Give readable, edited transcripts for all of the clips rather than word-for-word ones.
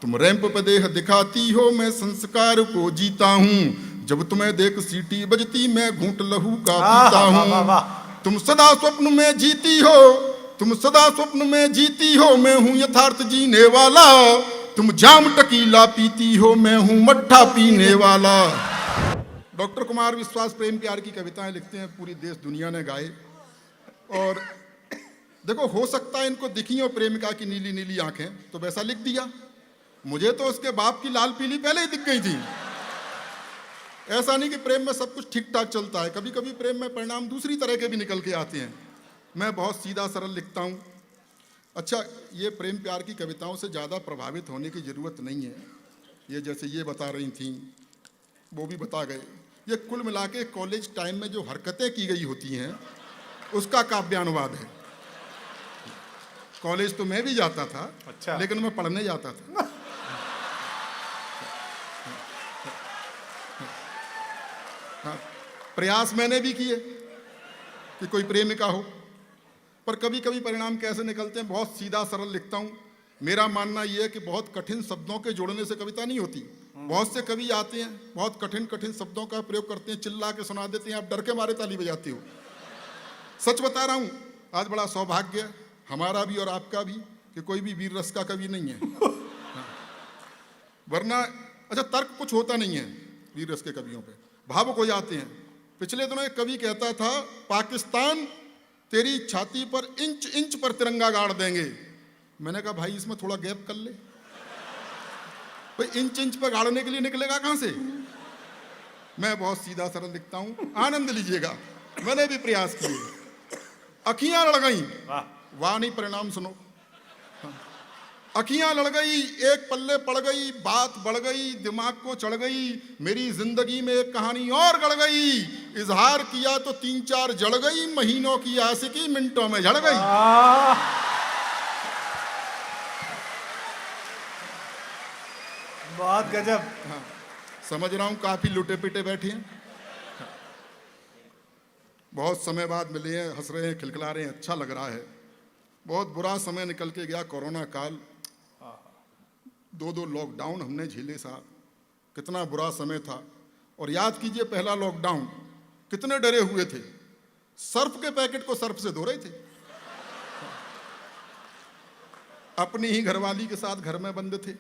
तुम रैंप पे देह दिखाती हो, मैं संस्कार को जीता हूँ। जब तुम्हें देख सीटी बजती, मैं घूंट लहू का पीता हूँ। तुम सदा स्वप्न में जीती हो, तुम सदा स्वप्न में जीती हो, मैं हूँ यथार्थ जीने वाला। तुम जाम टकीला पीती हो, मैं हूँ मट्ठा पीने वाला। डॉक्टर कुमार विश्वास प्रेम प्यार की कविताएं लिखते हैं, पूरी देश दुनिया ने गाए। और देखो, हो सकता है इनको दिखी हो प्रेमिका की नीली नीली आंखें, तो वैसा लिख दिया। मुझे तो उसके बाप की लाल पीली पहले ही दिख गई थी। ऐसा नहीं कि प्रेम में सब कुछ ठीक ठाक चलता है, कभी कभी प्रेम में परिणाम दूसरी तरह के भी निकल के आते हैं। मैं बहुत सीधा सरल लिखता हूँ। अच्छा, ये प्रेम प्यार की कविताओं से ज़्यादा प्रभावित होने की ज़रूरत नहीं है। ये जैसे ये बता रही थी, वो भी बता गए। ये कुल मिला के कॉलेज टाइम में जो हरकतें की गई होती हैं, उसका काव्यानुवाद है। कॉलेज तो मैं भी जाता था, अच्छा, लेकिन मैं पढ़ने जाता था। हाँ, प्रयास मैंने भी किए कि कोई प्रेमिका हो, पर कभी कभी परिणाम कैसे निकलते हैं बहुत सीधा सरल लिखता हूँ। मेरा मानना यह है कि बहुत कठिन शब्दों के जोड़ने से कविता नहीं होती। बहुत से कवि आते हैं, बहुत कठिन कठिन शब्दों का प्रयोग करते हैं, चिल्ला के सुना देते हैं, आप डर के मारे ताली बजाते हो। सच बता रहा हूँ, आज बड़ा सौभाग्य हमारा भी और आपका भी कि कोई भी वीर रस का कवि नहीं है। वरना अच्छा, तर्क कुछ होता नहीं है वीर रस के कवियों पे, भावुक हो जाते हैं। पिछले दिनों एक कवि कहता था, पाकिस्तान तेरी छाती पर इंच इंच पर तिरंगा गाड़ देंगे। मैंने कहा भाई इसमें थोड़ा गैप कर ले भाई, इंच इंच पर गाड़ने के लिए निकलेगा कहां से। मैं बहुत सीधा सरल लिखता हूं, आनंद लीजिएगा। मैंने भी प्रयास किए। अखियां लड़ गई, वाह नहीं, परिणाम सुनो। अखियां लड़ गई, एक पल्ले पड़ गई, बात बढ़ गई, दिमाग को चढ़ गई, मेरी जिंदगी में एक कहानी और गढ़ गई। इजहार किया तो 3-4 जड़ गई, महीनों की आशिकी मिनटों में झड़ गई। बहुत गजब। हाँ, समझ रहा हूं काफी लुटे पिटे बैठे हैं, बहुत समय बाद मिले हैं, हंस रहे हैं, खिलखिला रहे हैं, अच्छा लग रहा है। बहुत बुरा समय निकल के गया, कोरोना काल, 2 लॉकडाउन हमने झेले साहब, कितना बुरा समय था। और याद कीजिए पहला लॉकडाउन, कितने डरे हुए थे, सर्फ के पैकेट को सर्फ से धो रहे थे। अपनी ही घरवाली के साथ घर में बंद थे,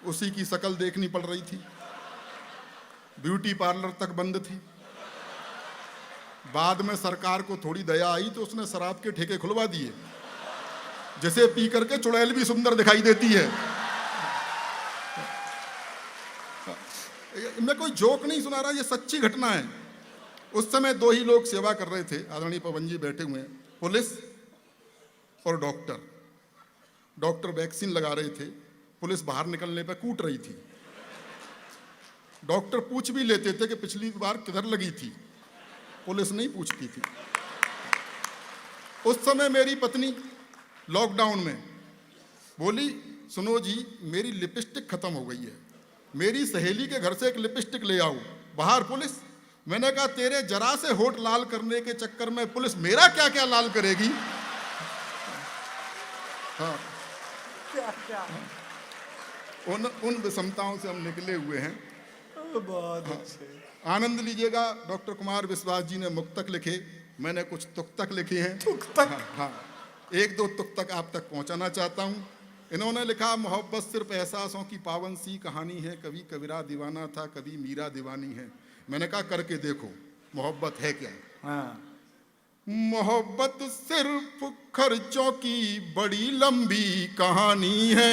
उसी की शक्ल देखनी पड़ रही थी, ब्यूटी पार्लर तक बंद थी। बाद में सरकार को थोड़ी दया आई तो उसने शराब के ठेके खुलवा दिए, जैसे पी करके चुड़ैल भी सुंदर दिखाई देती है। मैं कोई जोक नहीं सुना रहा, ये सच्ची घटना है। उस समय 2 ही लोग सेवा कर रहे थे, आदरणीय पवन जी बैठे हुए हैं, पुलिस और डॉक्टर। डॉक्टर वैक्सीन लगा रहे थे, पुलिस बाहर निकलने पर कूट रही थी। डॉक्टर पूछ भी लेते थे कि पिछली बार किधर लगी थी, पुलिस नहीं पूछती थी। उस समय मेरी पत्नी लॉकडाउन में बोली, सुनो जी मेरी लिपस्टिक खत्म हो गई है, मेरी सहेली के घर से एक लिपस्टिक ले आओ। बाहर पुलिस। मैंने कहा तेरे जरा से होठ लाल करने के चक्कर में पुलिस मेरा क्या क्या लाल करेगी। हाँ, उन विषमताओं से हम निकले हुए हैं। बहुत अच्छे। आनंद लीजिएगा। डॉक्टर कुमार विश्वास जी ने मुक्तक लिखे, मैंने कुछ तुक्तक लिखे हैं। तुक्तक? हाँ, 1-2 तुक्तक आप तक पहुंचाना चाहता हूँ। इन्होंने लिखा, मोहब्बत सिर्फ एहसासों की पावन सी कहानी है, कभी कबीरा दीवाना था, कभी मीरा दीवानी है। मैंने कहा करके देखो मोहब्बत है क्या। हाँ। मोहब्बत सिर्फ खर्चों की बड़ी लंबी कहानी है।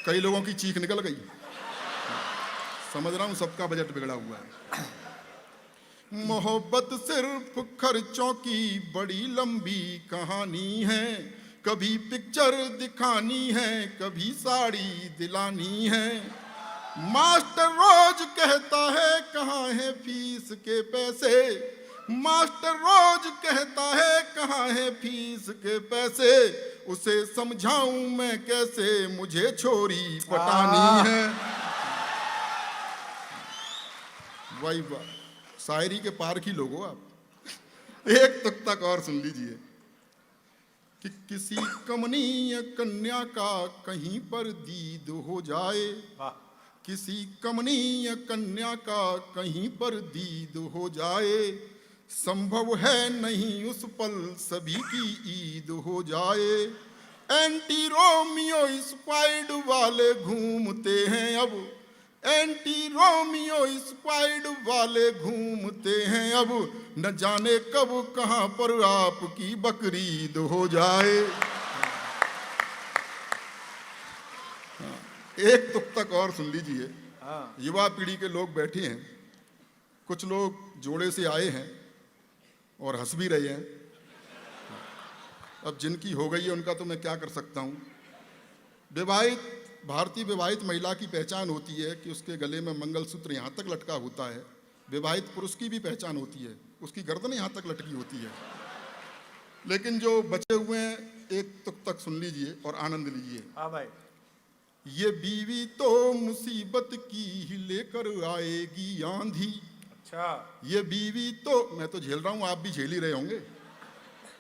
कई लोगों की चीख निकल गई, समझ रहा हूं सबका बजट बिगड़ा हुआ है। मोहब्बत सिर्फ खर्चों की बड़ी लंबी कहानी है, कभी पिक्चर दिखानी है, कभी साड़ी दिलानी है। मास्टर रोज कहता है कहाँ है फीस के पैसे, मास्टर रोज कहता है कहाँ है फीस के पैसे, उसे समझाऊं मैं कैसे, मुझे छोरी पटानी है। वाह वाह, शायरी के पार की लोग हो आप। एक तुक तक और सुन लीजिए। कि किसी कमनीय कन्या का कहीं पर दीद हो जाए, वाह, किसी कमनीय कन्या का कहीं पर दीद हो जाए, संभव है नहीं उस पल सभी की ईद हो जाए। एंटी रोमियो स्क्वाड वाले घूमते हैं अब, एंटी रोमियो स्क्वाड वाले घूमते हैं अब, न जाने कब कहां पर आपकी बकरीद हो जाए। एक तुक तक और सुन लीजिए। हाँ, युवा पीढ़ी के लोग बैठे हैं, कुछ लोग जोड़े से आए हैं और हंस भी रहे हैं। अब जिनकी हो गई है उनका तो मैं क्या कर सकता हूं। विवाहित भारतीय विवाहित महिला की पहचान होती है कि उसके गले में मंगलसूत्र यहाँ तक लटका होता है। विवाहित पुरुष की भी पहचान होती है, उसकी गर्दन यहाँ तक लटकी होती है। लेकिन जो बचे हुए हैं, एक तुक तक सुन लीजिए और आनंद लीजिए। हाँ भाई, ये बीवी तो मुसीबत की ही लेकर आएगी आंधी, अच्छा, ये बीवी तो, मैं तो झेल रहा हूं, आप भी झेल ही रहे होंगे।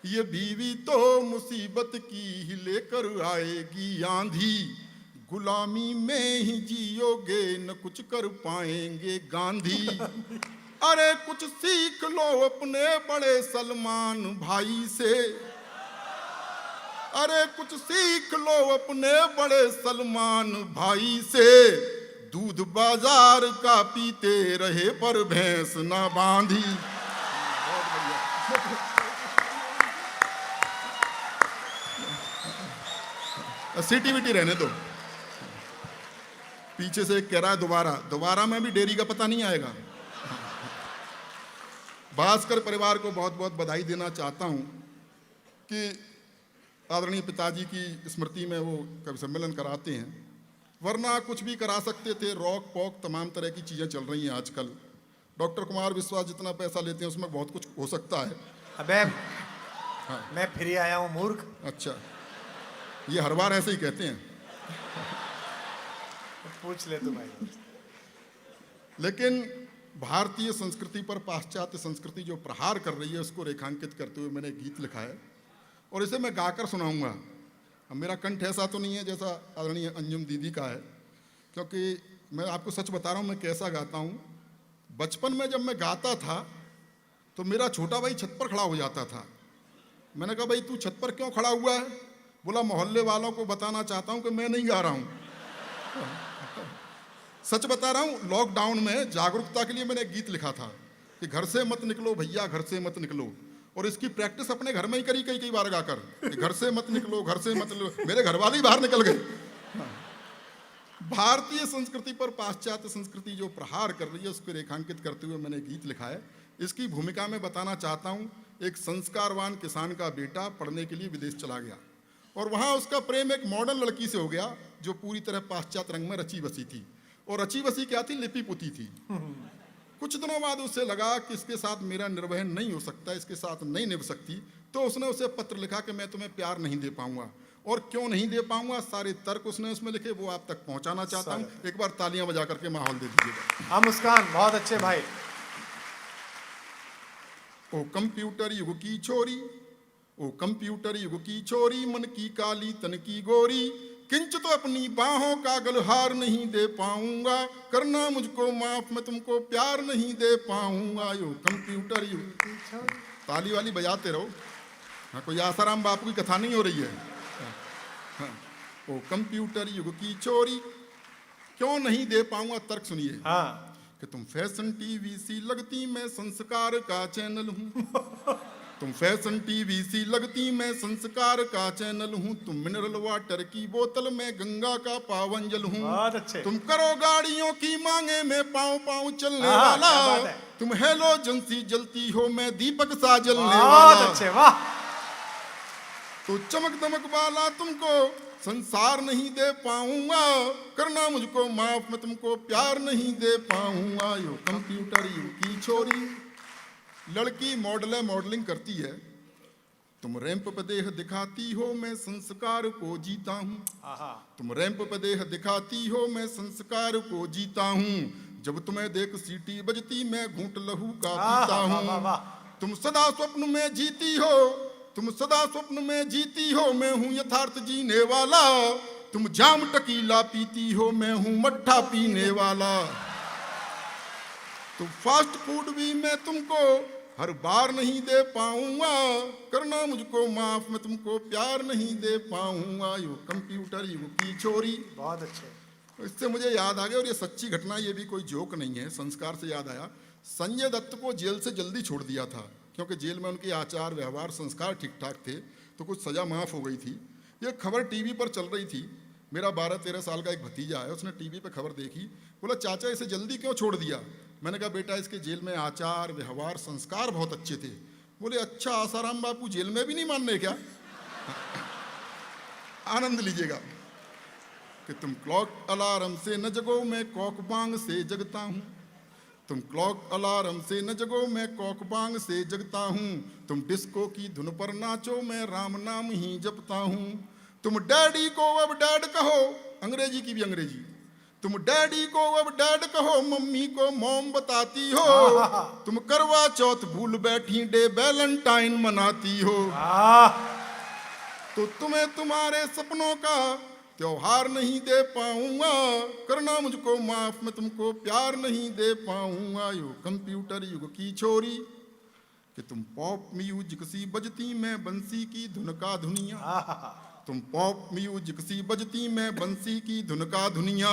ये बीवी तो मुसीबत की ही लेकर आएगी आंधी, गुलामी में ही जियोगे न कुछ कर पाएंगे गांधी। अरे कुछ सीख लो अपने बड़े सलमान भाई से, अरे कुछ सीख लो अपने बड़े सलमान भाई से, दूध बाजार का पीते रहे पर भैंस ना बांधी। सीटी विटी रहने दो। पीछे से कह रहा है दोबारा में भी डेरी का पता नहीं आएगा। भास्कर परिवार को बहुत बहुत बधाई देना चाहता हूं कि आदरणीय पिताजी की स्मृति में वो कवि सम्मेलन कराते हैं, वरना कुछ भी करा सकते थे। रॉक पॉक तमाम तरह की चीज़ें चल रही हैं आजकल। डॉक्टर कुमार विश्वास जितना पैसा लेते हैं उसमें बहुत कुछ हो सकता है। अबे मैं फिर आया हूँ मूर्ख। अच्छा, ये हर बार ऐसे ही कहते हैं। पूछ ले तू भाई। लेकिन भारतीय संस्कृति पर पाश्चात्य संस्कृति जो प्रहार कर रही है उसको रेखांकित करते हुए मैंने गीत लिखा है और इसे मैं गाकर सुनाऊंगा। अब मेरा कंठ ऐसा तो नहीं है जैसा आदरणीय अंजुम दीदी का है, क्योंकि मैं आपको सच बता रहा हूँ मैं कैसा गाता हूँ। बचपन में जब मैं गाता था तो मेरा छोटा भाई छत पर खड़ा हो जाता था। मैंने कहा भाई तू छत पर क्यों खड़ा हुआ है? बोला मोहल्ले वालों को बताना चाहता हूँ कि मैं नहीं गा रहा हूँ। सच बता रहा हूँ, लॉकडाउन में जागरूकता के लिए मैंने एक गीत लिखा था कि घर से मत निकलो भैया, घर से मत निकलो, और इसकी प्रैक्टिस अपने घर में ही करी कई बार गाकर कि घर से मत निकलो, घर से मत निकलो। मेरे घर वाले ही बाहर निकल गए। भारतीय संस्कृति पर पाश्चात्य संस्कृति जो प्रहार कर रही है उसको रेखांकित करते हुए मैंने गीत लिखा है। इसकी भूमिका में बताना चाहता हूँ, एक संस्कारवान किसान का बेटा पढ़ने के लिए विदेश चला गया और वहाँ उसका प्रेम एक मॉडर्न लड़की से हो गया जो पूरी तरह पाश्चात्य रंग में रची बसी थी। और रची बसी क्या थी? लिपि पुती थी। कुछ दिनों बाद उसे लगा कि इसके साथ मेरा निर्वहन नहीं हो सकता, इसके साथ नहीं निभ सकती, तो उसने उसे पत्र लिखा कि मैं तुम्हें प्यार नहीं दे पाऊंगा। और क्यों नहीं दे पाऊंगा, सारे तर्क उसने उसमें लिखे, वो आप तक पहुंचाना चाहता हूं। एक बार तालियां बजा करके माहौल दे दीजिएगा। हाँ मुस्कान, बहुत अच्छे भाई। ओ कंप्यूटर युग की छोरी, ओ कंप्यूटर युग की छोरी, मन की काली तन की गोरी, किंच तो अपनी बाहों का गलहार नहीं दे पाऊंगा, करना मुझको माफ, मैं तुमको प्यार नहीं दे पाऊंगा। यो कंप्यूटर युग। ताली वाली बजाते रहो। हाँ, कोई आसाराम बापू की कथा नहीं हो रही है। हाँ, ओ कंप्यूटर युग की छोरी, क्यों नहीं दे पाऊंगा? तर्क सुनिए। हाँ, कि तुम फैशन टीवी सी लगती, मैं संस्कार का चैनल हूँ। तुम फैशन टीवी सी लगती, मैं संस्कार का चैनल हूँ। तुम मिनरल वाटर की बोतल, मैं गंगा का पावन जल हूँ। बहुत अच्छे। तुम करो गाड़ियों की मांगे, मैं पाँव पाँव चलने हाँ, वाला। क्या बात है। तुम हेलोजन सी जलती हो, मैं दीपक सा जलने बहुत वाला। अच्छे, वाह। तो चमक दमक वाला तुमको संसार नहीं दे पाऊंगा, करना मुझको माफ, मैं तुमको प्यार नहीं दे पाऊंगा। यो कंप्यूटर युग की छोरी। लड़की मॉडलिंग करती है। तुम रैंप पे देह दिखाती हो, मैं संस्कार को जीता हूँ। तुम रैंप पे देह दिखाती हो, मैं संस्कार को जीता हूँ। जब तुम्हें देख सीटी बजती, मैं घूंट लहू का पीता हूँ। तुम सदा स्वप्न में जीती हो, तुम सदा स्वप्न में जीती हो, मैं हूं यथार्थ जीने वाला। तुम जाम टकीला पीती हो, मैं हूं मट्ठा पीने वाला। तो फास्ट फूड भी मैं तुमको हर बार नहीं दे पाऊंगा, करना मुझको माफ, मैं तुमको प्यार नहीं दे पाऊंगा। यो कंप्यूटर युग की छोरी। बहुत अच्छे। इससे मुझे याद आ गया, और ये सच्ची घटना, ये भी कोई जोक नहीं है, संस्कार से याद आया। संजय दत्त को जेल से जल्दी छोड़ दिया था, क्योंकि जेल में उनके आचार व्यवहार संस्कार ठीक ठाक थे, तो कुछ सज़ा माफ़ हो गई थी। ये खबर टीवी पर चल रही थी। मेरा 12-13 साल का एक भतीजा है, उसने टीवी पे खबर देखी, बोला चाचा इसे जल्दी क्यों छोड़ दिया। मैंने कहा बेटा इसके जेल में आचार व्यवहार संस्कार बहुत अच्छे थे। बोले अच्छा आसाराम बापू जेल में भी नहीं मानने क्या। आनंद लीजिएगा कि तुम क्लॉक अलार्म से न जगो, मैं कॉक बांग से जगता हूँ। तुम क्लॉक अलार्म से न जगो, मैं कॉक बांग से जगता हूँ। तुम डिस्को की धुन पर नाचो, मैं राम नाम ही जपता हूँ। तुम डैडी को अब डैड कहो, अंग्रेजी की भी अंग्रेजी। तुम डैडी को अब डैड कहो, मम्मी को मॉम बताती हो। तुम करवा चौथ भूल बैठी, डे वैलेंटाइन मनाती हो। तो तुम्हें तुम्हारे सपनों का त्योहार नहीं दे पाऊंगा, करना मुझको माफ, मैं तुमको प्यार नहीं दे पाऊंगा। यो कंप्यूटर युग की छोरी कि तुम पॉप म्यूजिक सी बजती, मैं बंसी की धुन का धुनिया। तुम पॉप म्यूजिक सी बजती, मैं बंसी की धुन का धुनिया।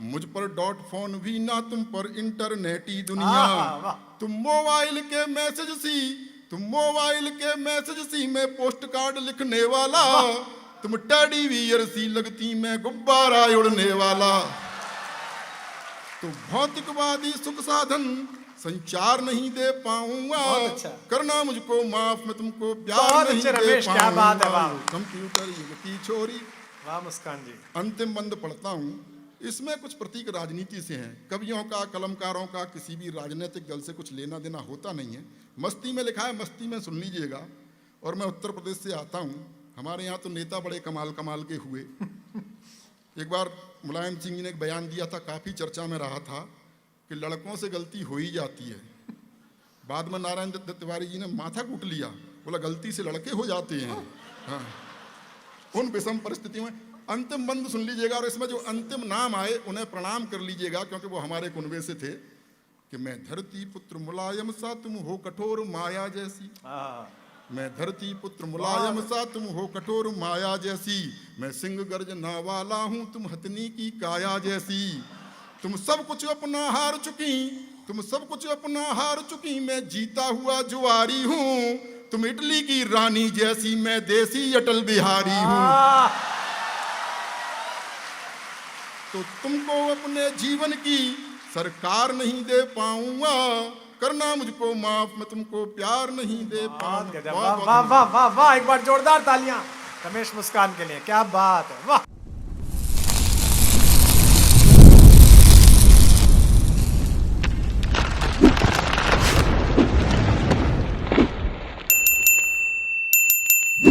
मुझ पर डॉट फोन भी ना, तुम पर इंटरनेटी दुनिया। तुम मोबाइल के मैसेज सी, तुम मोबाइल के मैसेज सी, मैं पोस्ट कार्ड लिखने वाला। तुम टेडी बियर सी लगती, मैं गुब्बारा उड़ने वाला। तो भौतिकवादी सुख साधन संचार नहीं दे पाऊंगा, अच्छा। करना मुझको माफ, मैं तुमको प्यार बहुत नहीं अच्छे दे रमेश, क्या बात है, पाऊंगा। वाह। कंप्यूटर युग की छोरी। वाह मुस्कान जी। अंतिम बंद पढ़ता हूँ। इसमें कुछ प्रतीक राजनीति से हैं। कवियों का, कलमकारों का किसी भी राजनीतिक दल से कुछ लेना देना होता नहीं है। मस्ती में लिखा है, मस्ती में सुन लीजिएगा। और मैं उत्तर प्रदेश से आता हूँ। हमारे यहाँ तो नेता बड़े कमाल कमाल के हुए। एक बार मुलायम सिंह जी ने एक बयान दिया था, काफ़ी चर्चा में रहा था, कि लड़कों से गलती हो ही जाती है। बाद में नारायण दत्त तिवारी जी ने माथा कूट लिया, बोला गलती से लड़के हो जाते हैं। हाँ, उन विषम परिस्थितियों में अंतिम बंद सुन लीजिएगा, और इसमें जो अंतिम नाम आए उन्हें प्रणाम कर लीजिएगा, क्योंकि वो हमारे कुनबे से थे। कि मैं धरती पुत्र मुलायम सा, तुम हो कठोर माया जैसी। मैं धरती पुत्र मुलायम सा, तुम हो कठोर माया जैसी। मैं सिंह गर्जना वाला हूँ, तुम हथनी की काया जैसी। तुम सब कुछ अपना हार चुकी, तुम सब कुछ अपना हार चुकी, मैं जीता हुआ जुआरी हूँ। तुम इटली की रानी जैसी, मैं देसी अटल बिहारी हूँ। तो तुमको अपने जीवन की सरकार नहीं दे पाऊंगा, करना मुझको माफ, मैं तुमको प्यार नहीं दे पाऊंगा। वाह वाह वाह वाह वाह, एक बार जोरदार तालियां रमेश मुस्कान के लिए, क्या बात है, वाह।